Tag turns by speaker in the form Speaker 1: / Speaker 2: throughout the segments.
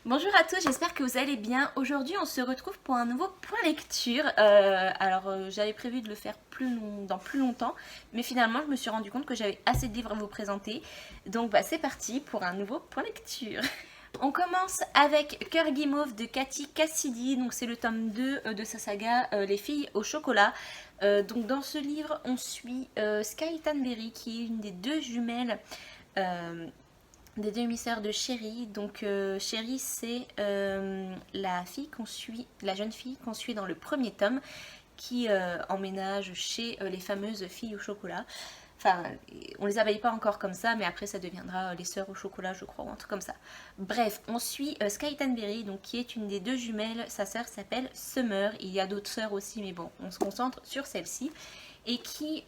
Speaker 1: Bonjour à tous, j'espère que vous allez bien. Aujourd'hui, on se retrouve pour un nouveau point lecture. J'avais prévu de le faire dans plus longtemps, mais finalement, je me suis rendu compte que j'avais assez de livres à vous présenter. Donc, c'est parti pour un nouveau point lecture. On commence avec Cœur Guimauve de Cathy Cassidy. Donc, c'est le tome 2 de sa saga Les filles au chocolat. Donc, dans ce livre, on suit Sky Tanberry, qui est une des deux jumelles. Des demi-sœurs de Chérie. Donc Chérie, c'est la fille qu'on suit, la jeune fille qu'on suit dans le premier tome, qui emménage chez les fameuses filles au chocolat. Enfin, on les appelle pas encore comme ça, mais après ça deviendra les sœurs au chocolat, je crois, ou un truc comme ça. Bref, on suit Sky Tanberry, donc qui est une des deux jumelles. Sa sœur s'appelle Summer. Il y a d'autres sœurs aussi, mais bon, on se concentre sur celle-ci. Et qui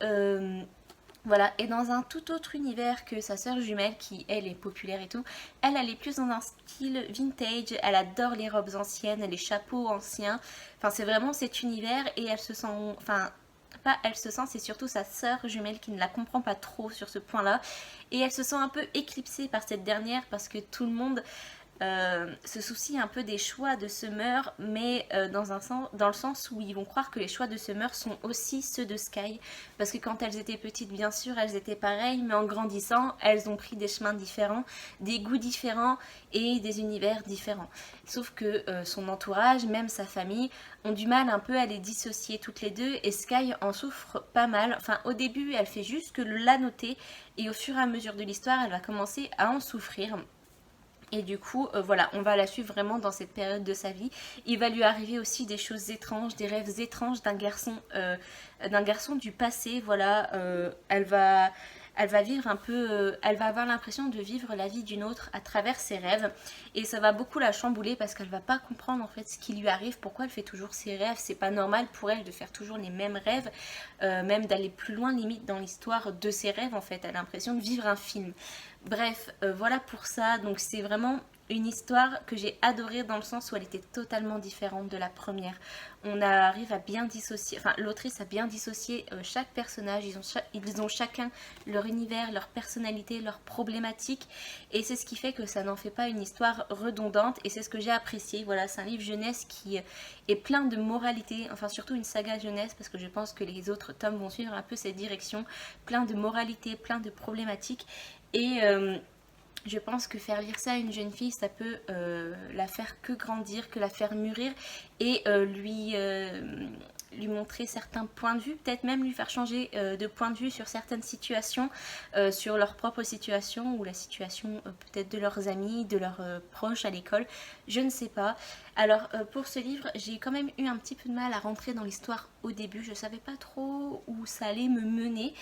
Speaker 1: voilà, et dans un tout autre univers que sa sœur jumelle, qui elle est populaire et tout, elle est plus dans un style vintage, elle adore les robes anciennes, les chapeaux anciens, enfin c'est vraiment cet univers et elle se sent, enfin pas elle se sent, c'est surtout sa sœur jumelle qui ne la comprend pas trop sur ce point-là et elle se sent un peu éclipsée par cette dernière parce que tout le monde se soucie un peu des choix de Summer, mais dans le sens où ils vont croire que les choix de Summer sont aussi ceux de Sky. Parce que quand elles étaient petites, bien sûr, elles étaient pareilles, mais en grandissant, elles ont pris des chemins différents, des goûts différents et des univers différents. Sauf que son entourage, même sa famille, ont du mal un peu à les dissocier toutes les deux, et Sky en souffre pas mal. Enfin, au début, elle fait juste que la noter, et au fur et à mesure de l'histoire, elle va commencer à en souffrir. Et du coup, voilà, on va la suivre vraiment dans cette période de sa vie. Il va lui arriver aussi des choses étranges, des rêves étranges d'un garçon du passé. Voilà, elle va vivre un peu, elle va avoir l'impression de vivre la vie d'une autre à travers ses rêves. Et ça va beaucoup la chambouler parce qu'elle va pas comprendre en fait ce qui lui arrive, pourquoi elle fait toujours ses rêves. C'est pas normal pour elle de faire toujours les mêmes rêves, même d'aller plus loin limite dans l'histoire de ses rêves en fait. Elle a l'impression de vivre un film. Bref, voilà pour ça. Donc c'est vraiment une histoire que j'ai adorée dans le sens où elle était totalement différente de la première. On arrive à bien dissocier, enfin l'autrice a bien dissocié chaque personnage. Ils ont chacun leur univers, leur personnalité, leurs problématiques. Et c'est ce qui fait que ça n'en fait pas une histoire redondante. Et c'est ce que j'ai apprécié. Voilà, c'est un livre jeunesse qui est plein de moralité. Enfin surtout une saga jeunesse parce que je pense que les autres tomes vont suivre un peu cette direction. Plein de moralité, plein de problématiques. Et je pense que faire lire ça à une jeune fille, ça peut la faire que grandir, que la faire mûrir et lui montrer certains points de vue, peut-être même lui faire changer de point de vue sur certaines situations, sur leur propre situation ou la situation peut-être de leurs amis, de leurs proches à l'école, je ne sais pas. Alors pour ce livre, j'ai quand même eu un petit peu de mal à rentrer dans l'histoire au début, je savais pas trop où ça allait me mener.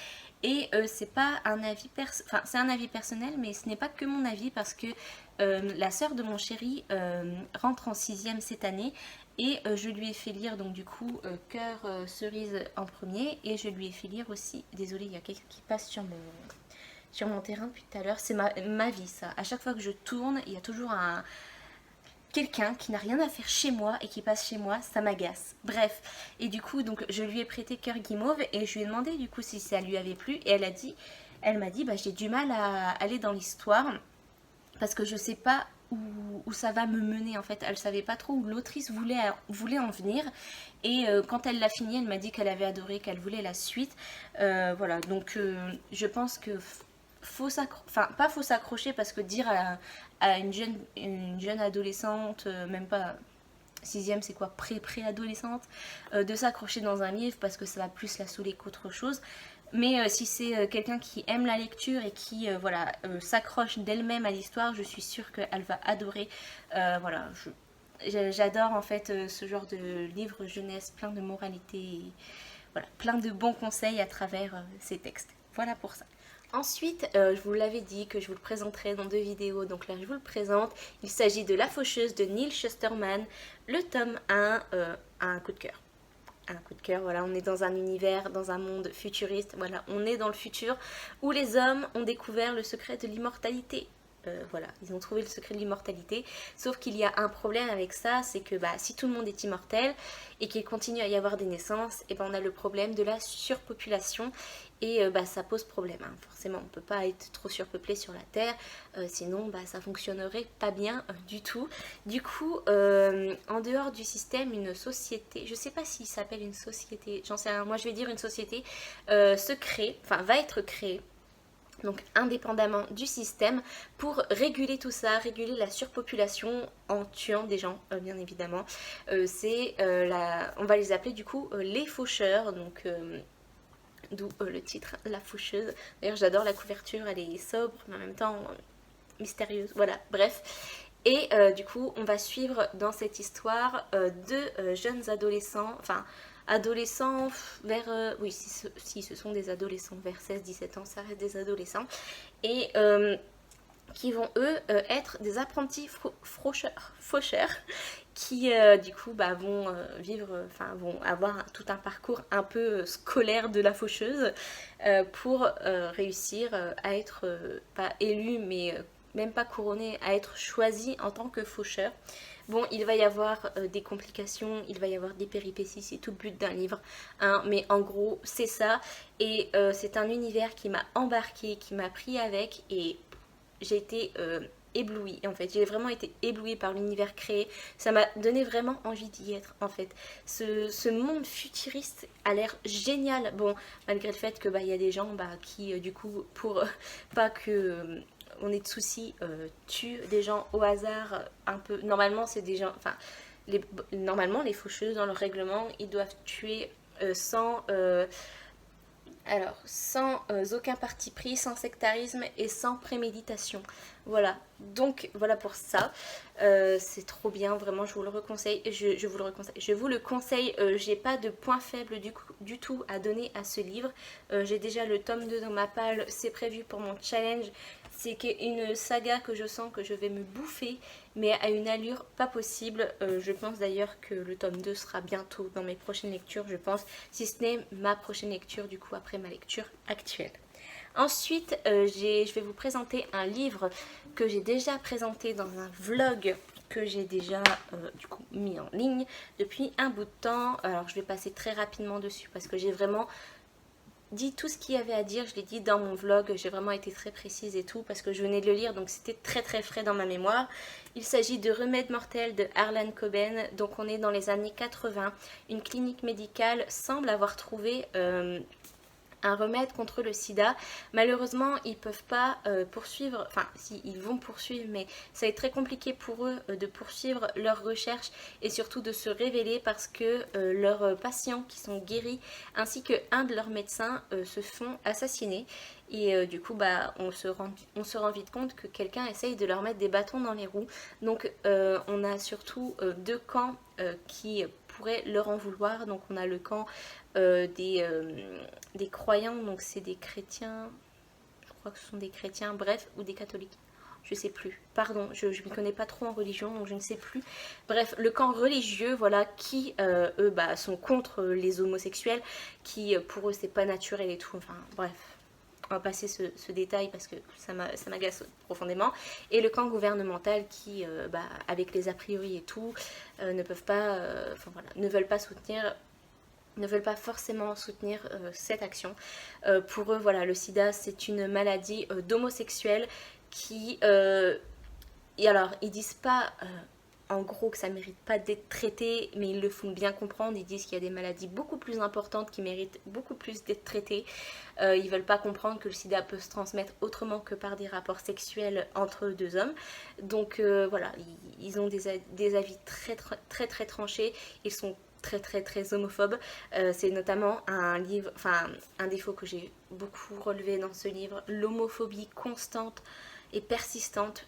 Speaker 1: Et c'est pas un avis enfin, c'est un avis personnel, mais ce n'est pas que mon avis parce que la sœur de mon chéri rentre en sixième cette année et je lui ai fait lire donc du coup Cœur cerise en premier et je lui ai fait lire aussi, désolée il y a quelqu'un qui passe sur mon terrain depuis tout à l'heure, c'est ma vie ça, à chaque fois que je tourne il y a toujours quelqu'un qui n'a rien à faire chez moi et qui passe chez moi, ça m'agace. Bref, et du coup, donc je lui ai prêté Cœur Guimauve et je lui ai demandé du coup si ça lui avait plu et elle m'a dit j'ai du mal à aller dans l'histoire parce que je sais pas où ça va me mener en fait. Elle savait pas trop où l'autrice voulait en venir et quand elle l'a fini, elle m'a dit qu'elle avait adoré, qu'elle voulait la suite. Voilà, donc je pense que pas faut s'accrocher parce que dire à une jeune adolescente, même pas sixième, c'est quoi, pré-adolescente, de s'accrocher dans un livre parce que ça va plus la saouler qu'autre chose. Mais si c'est quelqu'un qui aime la lecture et qui voilà, s'accroche d'elle-même à l'histoire, je suis sûre qu'elle va adorer. Voilà, j'adore en fait ce genre de livre jeunesse, plein de moralité, et, voilà, plein de bons conseils à travers ces textes. Voilà pour ça. Ensuite, je vous l'avais dit que je vous le présenterai dans deux vidéos, donc là je vous le présente. Il s'agit de La Faucheuse de Neil Shusterman, le tome 1, un coup de cœur. Un coup de cœur, voilà, on est dans un univers, dans un monde futuriste, voilà, on est dans le futur où les hommes ont découvert le secret de l'immortalité. voilà, ils ont trouvé le secret de l'immortalité. Sauf qu'il y a un problème avec ça, c'est que si tout le monde est immortel et qu'il continue à y avoir des naissances, et on a le problème de la surpopulation. Et ça pose problème, hein. Forcément on ne peut pas être trop surpeuplé sur la Terre, sinon ça fonctionnerait pas bien du tout. Du coup, en dehors du système, une société, je sais pas s'il s'appelle une société, j'en sais rien, moi je vais dire une société, se crée, enfin va être créée, donc indépendamment du système, pour réguler tout ça, réguler la surpopulation en tuant des gens, bien évidemment. On va les appeler du coup les faucheurs, donc d'où le titre, La Faucheuse. D'ailleurs j'adore la couverture, elle est sobre mais en même temps mystérieuse, voilà, bref. Et du coup on va suivre dans cette histoire deux jeunes adolescents, enfin adolescents vers, oui si ce sont des adolescents vers 16-17 ans, ça reste des adolescents, et qui vont eux être des apprentis faucheurs qui du coup vont vivre, enfin vont avoir tout un parcours un peu scolaire de la faucheuse pour réussir à être pas élu mais même pas couronné, à être choisi en tant que faucheur. Bon, il va y avoir des complications, il va y avoir des péripéties, c'est tout le but d'un livre, hein, mais en gros c'est ça, et c'est un univers qui m'a embarqué, qui m'a pris avec, et j'ai été éblouie, en fait, j'ai vraiment été éblouie par l'univers créé, ça m'a donné vraiment envie d'y être, en fait. Ce monde futuriste a l'air génial, bon, malgré le fait que il y a des gens qui, du coup, pour pas que on ait de soucis, tuent des gens au hasard, un peu, normalement c'est des gens, enfin, normalement les faucheuses dans leur règlement, ils doivent tuer sans aucun parti pris, sans sectarisme et sans préméditation. Voilà, donc voilà pour ça. C'est trop bien, vraiment, je vous le reconseille. Je vous le conseille. J'ai pas de point faible du tout à donner à ce livre. J'ai déjà le tome 2 dans ma palle, c'est prévu pour mon challenge. C'est une saga que je sens que je vais me bouffer, mais à une allure pas possible. Je pense d'ailleurs que le tome 2 sera bientôt dans mes prochaines lectures, je pense, si ce n'est ma prochaine lecture, du coup, après ma lecture actuelle. Ensuite, je vais vous présenter un livre que j'ai déjà présenté dans un vlog que j'ai déjà du coup mis en ligne depuis un bout de temps. Alors je vais passer très rapidement dessus parce que j'ai vraiment dit tout ce qu'il y avait à dire, je l'ai dit dans mon vlog, j'ai vraiment été très précise et tout parce que je venais de le lire, donc c'était très très frais dans ma mémoire. Il s'agit de Remède mortel de Harlan Coben, donc on est dans les années 80. Une clinique médicale semble avoir trouvé un remède contre le sida. Malheureusement ils peuvent pas poursuivre, enfin si ils vont poursuivre, mais ça va être très compliqué pour eux de poursuivre leurs recherches et surtout de se révéler parce que leurs patients qui sont guéris ainsi que un de leurs médecins se font assassiner. Et du coup on se rend vite compte que quelqu'un essaye de leur mettre des bâtons dans les roues. Donc on a surtout deux camps qui pourraient leur en vouloir. Donc on a le camp des croyants, donc c'est des chrétiens, je crois que ce sont des chrétiens, bref, ou des catholiques, je sais plus, pardon, je ne m'y connais pas trop en religion, donc je ne sais plus. Bref, le camp religieux, voilà, qui eux sont contre les homosexuels, qui pour eux c'est pas naturel et tout, enfin bref. On va passer ce détail parce que ça m'agace profondément. Et le camp gouvernemental qui, avec les a priori et tout, ne veulent pas soutenir, ne veulent pas forcément soutenir cette action. Pour eux, voilà, le sida c'est une maladie d'homosexuels qui... et alors, ils disent pas en gros que ça mérite pas d'être traité, mais ils le font bien comprendre. Ils disent qu'il y a des maladies beaucoup plus importantes qui méritent beaucoup plus d'être traitées. Ils veulent pas comprendre que le sida peut se transmettre autrement que par des rapports sexuels entre deux hommes. Donc voilà, ils ont des avis très très très tranchés. Ils sont très très très homophobes. C'est notamment un défaut que j'ai beaucoup relevé dans ce livre, l'homophobie constante et persistante.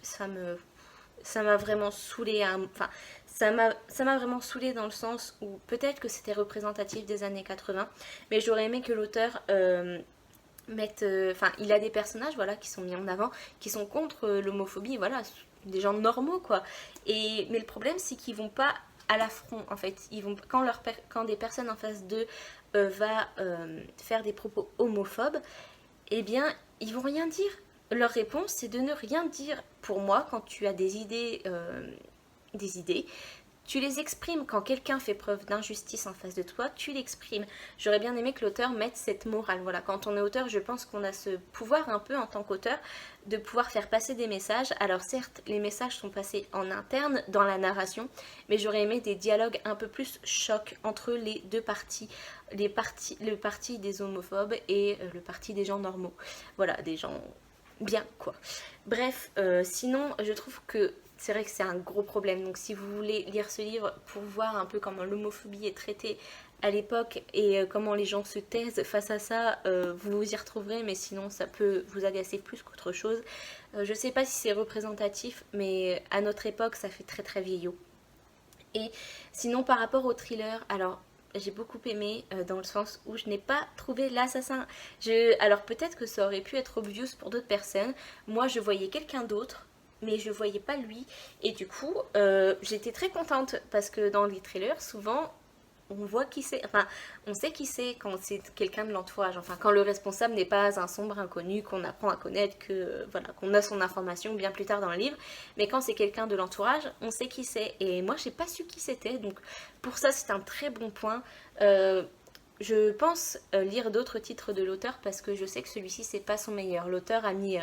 Speaker 1: Ça m'a vraiment saoulée, enfin ça m'a vraiment saoulée dans le sens où peut-être que c'était représentatif des années 80, mais j'aurais aimé que l'auteur il a des personnages, voilà, qui sont mis en avant, qui sont contre l'homophobie, voilà, des gens normaux quoi. Mais le problème c'est qu'ils vont pas à l'affront en fait. Ils vont, quand des personnes en face d'eux va faire des propos homophobes, eh bien ils vont rien dire. leur réponse, c'est de ne rien dire. Pour moi, quand tu as des idées, tu les exprimes. Quand quelqu'un fait preuve d'injustice en face de toi, tu l'exprimes. J'aurais bien aimé que l'auteur mette cette morale. Voilà, quand on est auteur, je pense qu'on a ce pouvoir un peu en tant qu'auteur de pouvoir faire passer des messages. Alors certes, les messages sont passés en interne dans la narration, mais j'aurais aimé des dialogues un peu plus chocs entre les deux parties. Le parti des homophobes et le parti des gens normaux. Voilà, des gens bien quoi. Bref, sinon je trouve que c'est vrai que c'est un gros problème. Donc si vous voulez lire ce livre pour voir un peu comment l'homophobie est traitée à l'époque et comment les gens se taisent face à ça, vous vous y retrouverez, mais sinon ça peut vous agacer plus qu'autre chose. Je sais pas si c'est représentatif, mais à notre époque ça fait très très vieillot. Et sinon par rapport au thriller, alors j'ai beaucoup aimé dans le sens où je n'ai pas trouvé l'assassin. Alors peut-être que ça aurait pu être obvious pour d'autres personnes. Moi je voyais quelqu'un d'autre, mais je voyais pas lui. Et du coup j'étais très contente parce que dans les trailers souvent on voit qui c'est, enfin on sait qui c'est quand c'est quelqu'un de l'entourage, enfin quand le responsable n'est pas un sombre inconnu qu'on apprend à connaître, que voilà, qu'on a son information bien plus tard dans le livre, mais quand c'est quelqu'un de l'entourage, on sait qui c'est. Et moi j'ai pas su qui c'était, donc pour ça c'est un très bon point. Je pense lire d'autres titres de l'auteur parce que je sais que celui-ci c'est pas son meilleur. L'auteur a mis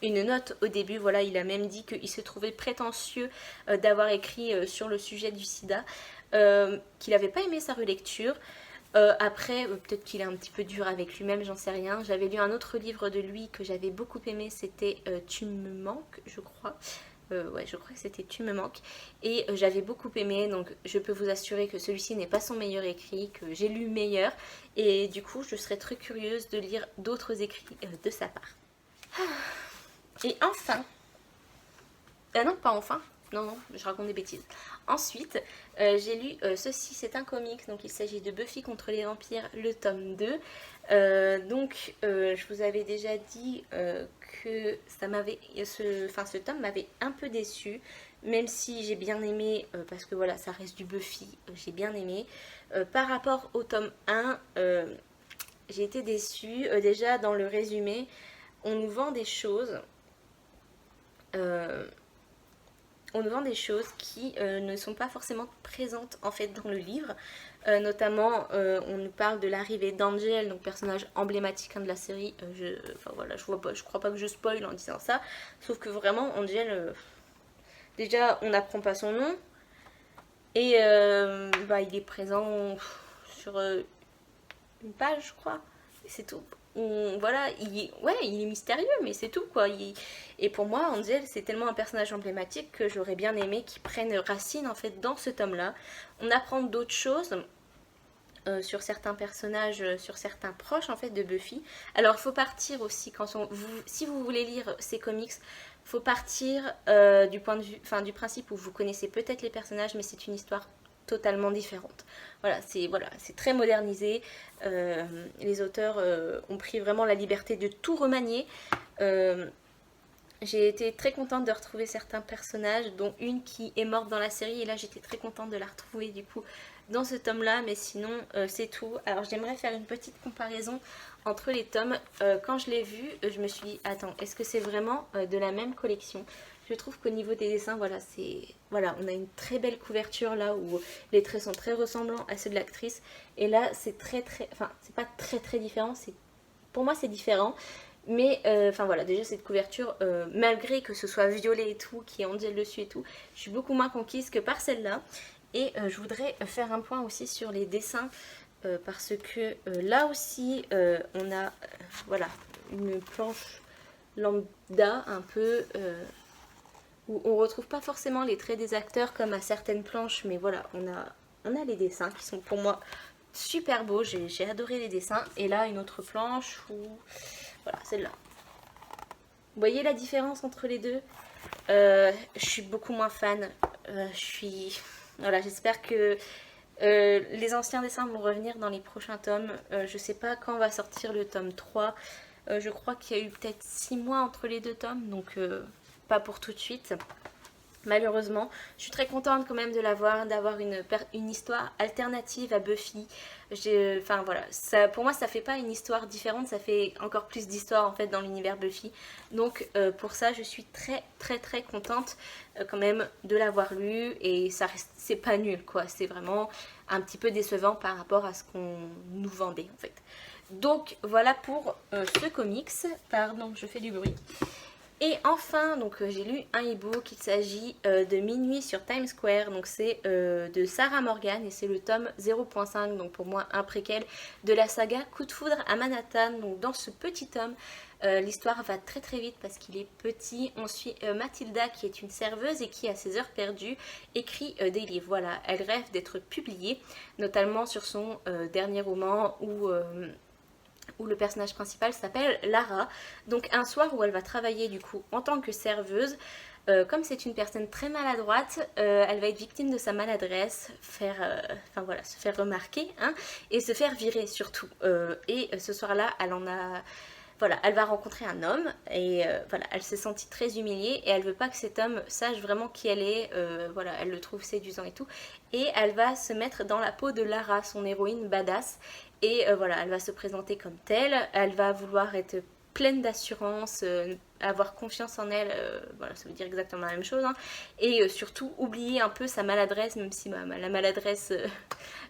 Speaker 1: une note au début, voilà, il a même dit qu'il se trouvait prétentieux d'avoir écrit sur le sujet du sida, qu'il n'avait pas aimé sa relecture. Après, peut-être qu'il est un petit peu dur avec lui-même, j'en sais rien. J'avais lu un autre livre de lui que j'avais beaucoup aimé, c'était Tu me manques, je crois. Ouais, je crois que c'était Tu me manques. Et j'avais beaucoup aimé, donc je peux vous assurer que celui-ci n'est pas son meilleur écrit, que j'ai lu meilleur. Et du coup, je serais très curieuse de lire d'autres écrits de sa part. Et enfin, ah non, pas enfin, non, je raconte des bêtises. Ensuite, j'ai lu ceci, c'est un comics, donc il s'agit de Buffy contre les vampires, le tome 2. Je vous avais déjà dit que ça m'avait, ce tome m'avait un peu déçu, même si j'ai bien aimé, parce que voilà, ça reste du Buffy, j'ai bien aimé. Par rapport au tome 1, j'ai été déçue. Déjà, dans le résumé, on nous vend des choses. On nous vend des choses qui ne sont pas forcément présentes en fait dans le livre. Notamment, on nous parle de l'arrivée d'Angel, donc personnage emblématique de la série. Je crois pas que je spoil en disant ça. Sauf que vraiment, Angel, déjà, on n'apprend pas son nom. Et il est présent sur une page, je crois. C'est tout. Voilà, il est mystérieux, mais c'est tout quoi. Et pour moi, Angel, c'est tellement un personnage emblématique que j'aurais bien aimé qu'il prenne racine en fait dans ce tome-là. On apprend d'autres choses sur certains personnages, sur certains proches en fait de Buffy. Alors, il faut partir aussi si vous voulez lire ces comics. Faut partir du principe où vous connaissez peut-être les personnages, mais c'est une histoire totalement différente. Voilà, c'est très modernisé. Les auteurs ont pris vraiment la liberté de tout remanier. J'ai été très contente de retrouver certains personnages, dont une qui est morte dans la série, et là j'étais très contente de la retrouver du coup dans ce tome-là, mais sinon c'est tout. Alors j'aimerais faire une petite comparaison entre les tomes. Quand je l'ai vu, je me suis dit, attends, est-ce que c'est vraiment de la même collection ? Je trouve qu'au niveau des dessins, on a une très belle couverture là où les traits sont très ressemblants à ceux de l'actrice. Et là, c'est c'est pas très très différent. Pour moi, c'est différent. Mais déjà cette couverture, malgré que ce soit violet et tout, qui est Angel dessus et tout, je suis beaucoup moins conquise que par celle-là. Et je voudrais faire un point aussi sur les dessins, parce que là aussi, on a une planche lambda un peu où on retrouve pas forcément les traits des acteurs comme à certaines planches, mais voilà, on a les dessins qui sont pour moi super beaux, j'ai adoré les dessins. Et là, une autre planche où, voilà, celle-là. Vous voyez la différence entre les deux ? Je suis beaucoup moins fan. J'espère que les anciens dessins vont revenir dans les prochains tomes. Je sais pas quand va sortir le tome 3. Je crois qu'il y a eu peut-être 6 mois entre les deux tomes, donc pas pour tout de suite. Malheureusement, je suis très contente quand même de l'avoir, d'avoir une histoire alternative à Buffy. Enfin voilà, ça, pour moi ça fait pas une histoire différente, ça fait encore plus d'histoire en fait dans l'univers Buffy. Donc pour ça je suis très très très contente quand même de l'avoir lu et ça reste, c'est pas nul quoi, c'est vraiment un petit peu décevant par rapport à ce qu'on nous vendait en fait. Donc voilà pour ce comics, pardon je fais du bruit. Et enfin, donc j'ai lu un e-book, il s'agit de Minuit sur Times Square, donc c'est de Sarah Morgan et c'est le tome 0.5, donc pour moi un préquel de la saga Coup de foudre à Manhattan. Donc dans ce petit tome, l'histoire va très très vite parce qu'il est petit. On suit Mathilda qui est une serveuse et qui à ses heures perdues écrit des livres. Voilà, elle rêve d'être publiée, notamment sur son dernier roman où le personnage principal s'appelle Lara. Donc un soir où elle va travailler du coup en tant que serveuse, comme c'est une personne très maladroite, elle va être victime de sa maladresse, enfin voilà, se faire remarquer hein, et se faire virer surtout. Et ce soir-là, voilà, elle va rencontrer un homme et voilà, elle s'est sentie très humiliée et elle veut pas que cet homme sache vraiment qui elle est, voilà, elle le trouve séduisant et tout. Et elle va se mettre dans la peau de Lara, son héroïne badass. Et voilà, elle va se présenter comme telle, elle va vouloir être pleine d'assurance, avoir confiance en elle, voilà, ça veut dire exactement la même chose, hein. Et surtout oublier un peu sa maladresse, même si la maladresse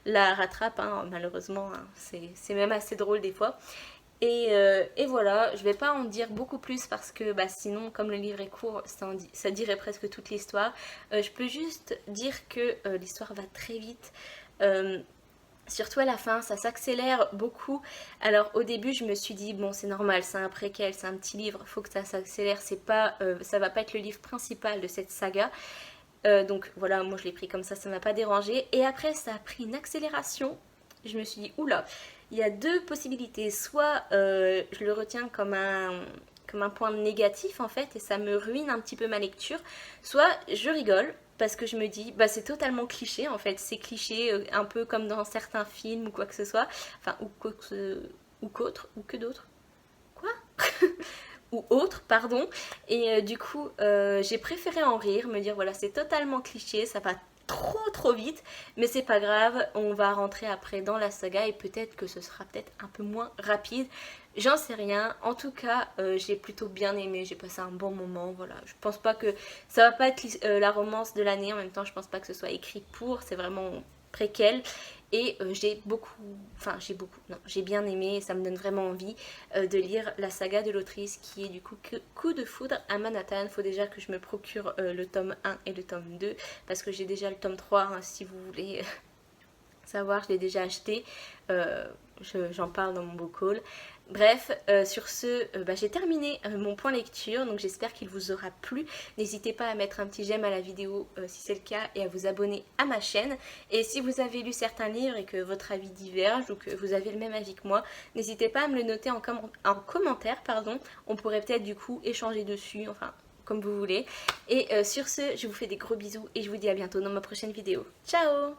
Speaker 1: la rattrape, hein, malheureusement, hein. C'est même assez drôle des fois. Et voilà, je vais pas en dire beaucoup plus parce que bah, sinon, comme le livre est court, ça dirait presque toute l'histoire. Je peux juste dire que l'histoire va très vite. Surtout à la fin, ça s'accélère beaucoup. Alors au début, je me suis dit bon, c'est normal, c'est un préquel, c'est un petit livre, faut que ça s'accélère. C'est pas, ça va pas être le livre principal de cette saga. Donc voilà, moi je l'ai pris comme ça m'a pas dérangé. Et après, ça a pris une accélération. Je me suis dit oula, il y a deux possibilités. Soit je le retiens comme un point négatif en fait et ça me ruine un petit peu ma lecture. Soit je rigole parce que je me dis bah c'est totalement cliché en fait, c'est cliché un peu comme dans certains films ou quoi que ce soit, enfin ou qu'autre ou que d'autres. Quoi ou autre, pardon. Et du coup, j'ai préféré en rire, me dire voilà, c'est totalement cliché, ça va trop vite, mais c'est pas grave, on va rentrer après dans la saga et peut-être que ce sera peut-être un peu moins rapide. J'en sais rien, en tout cas j'ai plutôt bien aimé, j'ai passé un bon moment, voilà. Je pense pas que ça va pas être la romance de l'année, en même temps je pense pas que ce soit écrit pour, c'est vraiment préquel. Et j'ai bien aimé, ça me donne vraiment envie de lire la saga de l'autrice qui est du coup Coup de foudre à Manhattan. Faut déjà que je me procure le tome 1 et le tome 2 parce que j'ai déjà le tome 3 hein, si vous voulez savoir, je l'ai déjà acheté. J'en parle dans mon beau call. Bref, sur ce, j'ai terminé mon point lecture, donc j'espère qu'il vous aura plu. N'hésitez pas à mettre un petit j'aime à la vidéo si c'est le cas et à vous abonner à ma chaîne. Et si vous avez lu certains livres et que votre avis diverge ou que vous avez le même avis que moi, n'hésitez pas à me le noter en commentaire, pardon. On pourrait peut-être du coup échanger dessus, enfin comme vous voulez. Et sur ce, je vous fais des gros bisous et je vous dis à bientôt dans ma prochaine vidéo. Ciao!